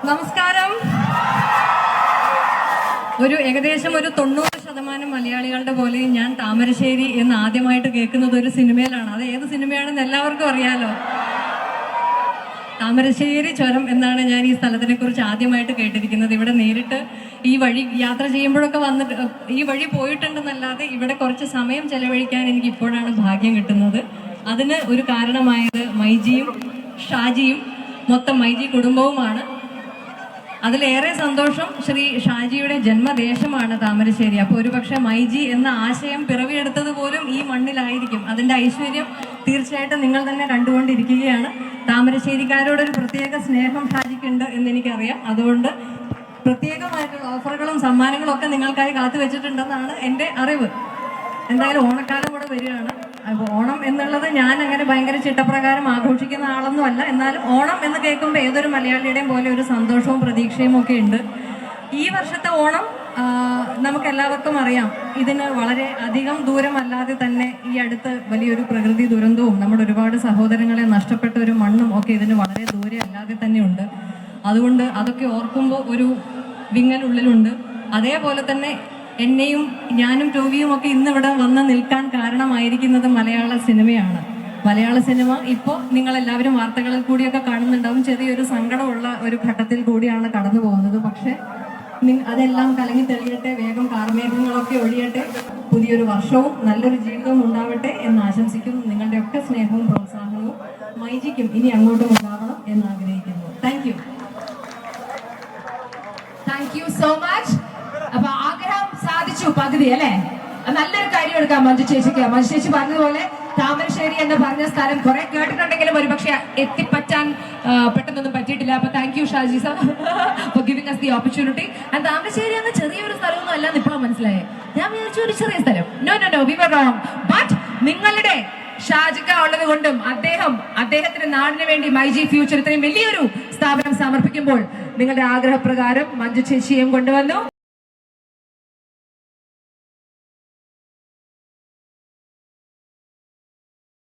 നമസ്കാരം. ഏകദേശം 90% മലയാളികളുടെ പോലെ ഞാൻ താമരശ്ശേരി എന്ന് ആദ്യമായിട്ട് കേൾക്കുന്നത് ഒരു സിനിമയിലാണ്. അത് ഏത് സിനിമയാണെന്ന് എല്ലാവർക്കും അറിയാലോ. താമരശ്ശേരി ചുരം എന്നാണ് ഞാൻ ഈ സ്ഥലത്തിനെ കുറിച്ച് ആദ്യമായിട്ട് കേട്ടിരിക്കുന്നത്. ഇവിടെ നേരിട്ട് ഈ വഴി യാത്ര ചെയ്യുമ്പോഴൊക്കെ വന്നിട്ട് ഈ വഴി പോയിട്ടുണ്ടെന്നല്ലാതെ ഇവിടെ കുറച്ച് സമയം ചെലവഴിക്കാൻ എനിക്ക് ഇപ്പോഴാണ് ഭാഗ്യം കിട്ടുന്നത്. അതിന് ഒരു കാരണമായത് മൈജിയും ഷാജിയും മൊത്തം മൈജി കുടുംബവുമാണ്. അതിലേറെ സന്തോഷം ശ്രീ ഷാജിയുടെ ജന്മദേശമാണ് താമരശ്ശേരി. അപ്പോൾ ഒരുപക്ഷെ മൈജി എന്ന ആശയം പിറവിയെടുത്തത് പോലും ഈ മണ്ണിലായിരിക്കും. അതിന്റെ ഐശ്വര്യം തീർച്ചയായിട്ടും നിങ്ങൾ തന്നെ കണ്ടുകൊണ്ടിരിക്കുകയാണ്. താമരശ്ശേരിക്കാരോടൊരു പ്രത്യേക സ്നേഹം ഷാജിക്കുണ്ട് എന്നെനിക്കറിയാം. അതുകൊണ്ട് പ്രത്യേകമായിട്ടുള്ള ഓഫറുകളും സമ്മാനങ്ങളും ഒക്കെ നിങ്ങൾക്കായി കാത്തു വെച്ചിട്ടുണ്ടെന്നാണ് എൻ്റെ അറിവ്. എന്തായാലും ഓണക്കാലം കൂടെ വരികയാണ്. അപ്പോൾ ഓണം എന്നുള്ളത് ഞാൻ അങ്ങനെ ഭയങ്കര ചിട്ടപ്രകാരം ആഘോഷിക്കുന്ന ആളൊന്നും അല്ല. എന്നാലും ഓണം എന്ന് കേൾക്കുമ്പോൾ ഏതൊരു മലയാളിയുടെയും പോലെ ഒരു സന്തോഷവും പ്രതീക്ഷയും ഒക്കെ ഉണ്ട്. ഈ വർഷത്തെ ഓണം നമുക്കെല്ലാവർക്കും അറിയാം. ഇതിന് വളരെ അധികം ദൂരമല്ലാതെ തന്നെ ഈ അടുത്ത് വലിയൊരു പ്രകൃതി ദുരന്തവും നമ്മുടെ ഒരുപാട് സഹോദരങ്ങളെ നഷ്ടപ്പെട്ട ഒരു മണ്ണും ഒക്കെ ഇതിന് വളരെ ദൂരെ അല്ലാതെ തന്നെ ഉണ്ട്. അതുകൊണ്ട് അതൊക്കെ ഓർക്കുമ്പോൾ ഒരു വിങ്ങലുള്ളിലുണ്ട്. അതേപോലെ തന്നെ എന്നെയും ഞാനും ടോവിയും ഒക്കെ ഇന്നിവിടെ വന്ന് നിൽക്കാൻ കാരണമായിരിക്കുന്നത് മലയാള സിനിമയാണ്. മലയാള സിനിമ ഇപ്പോൾ നിങ്ങളെല്ലാവരും വാർത്തകളിൽ കൂടിയൊക്കെ കാണുന്നുണ്ടാവും. ചെറിയൊരു സങ്കടമുള്ള ഒരു ഘട്ടത്തിൽ കൂടിയാണ് കടന്നു പോകുന്നത്. പക്ഷെ അതെല്ലാം കലങ്ങി തെളിയട്ടെ, വേഗം കാർമേഘങ്ങളൊക്കെ ഒഴിയട്ടെ, പുതിയൊരു വർഷവും നല്ലൊരു ജീവിതവും ഉണ്ടാവട്ടെ എന്ന് ആശംസിക്കുന്നു. നിങ്ങളുടെ ഒക്കെ സ്നേഹവും പ്രോത്സാഹനവും മൈജിക്കും ഇനി അങ്ങോട്ടും ഉണ്ടാവണം എന്ന് ആഗ്രഹിക്കുന്നു. Thank you. Thank you so much. അപ്പൊ ആഗ്രഹം സാധിച്ചു പകുതി അല്ലേ? നല്ലൊരു കാര്യം എടുക്കാം മഞ്ജു ചേച്ചിക്ക്. മഞ്ജു ചേച്ചി പറഞ്ഞതുപോലെ താമരശ്ശേരി എന്ന് പറഞ്ഞ സ്ഥലം കുറെ കേട്ടിട്ടുണ്ടെങ്കിലും ഒരുപക്ഷെ എത്തിപ്പറ്റാൻ പെട്ടെന്നൊന്നും പറ്റിയിട്ടില്ല. അപ്പൊ thank you Shaji sir for giving us the opportunity. And Thamarassery എന്ന ചെറിയൊരു സ്ഥലമൊന്നും അല്ലെന്ന് ഇപ്പോഴും മനസ്സിലായേ. ഞാൻ വിചാരിച്ചു ഒരു ചെറിയ സ്ഥലം. No we were wrong. But നിങ്ങളുടെ ഷാജിക്ക ഉള്ളത് കൊണ്ടും അദ്ദേഹത്തിന്റെ നാടിന് വേണ്ടി മൈജി ഫ്യൂച്ചർ ഇത്രയും വലിയൊരു സ്ഥാപനം സമർപ്പിക്കുമ്പോൾ നിങ്ങളുടെ ആഗ്രഹപ്രകാരം മഞ്ജു ചേച്ചിയും കൊണ്ടുവന്നു.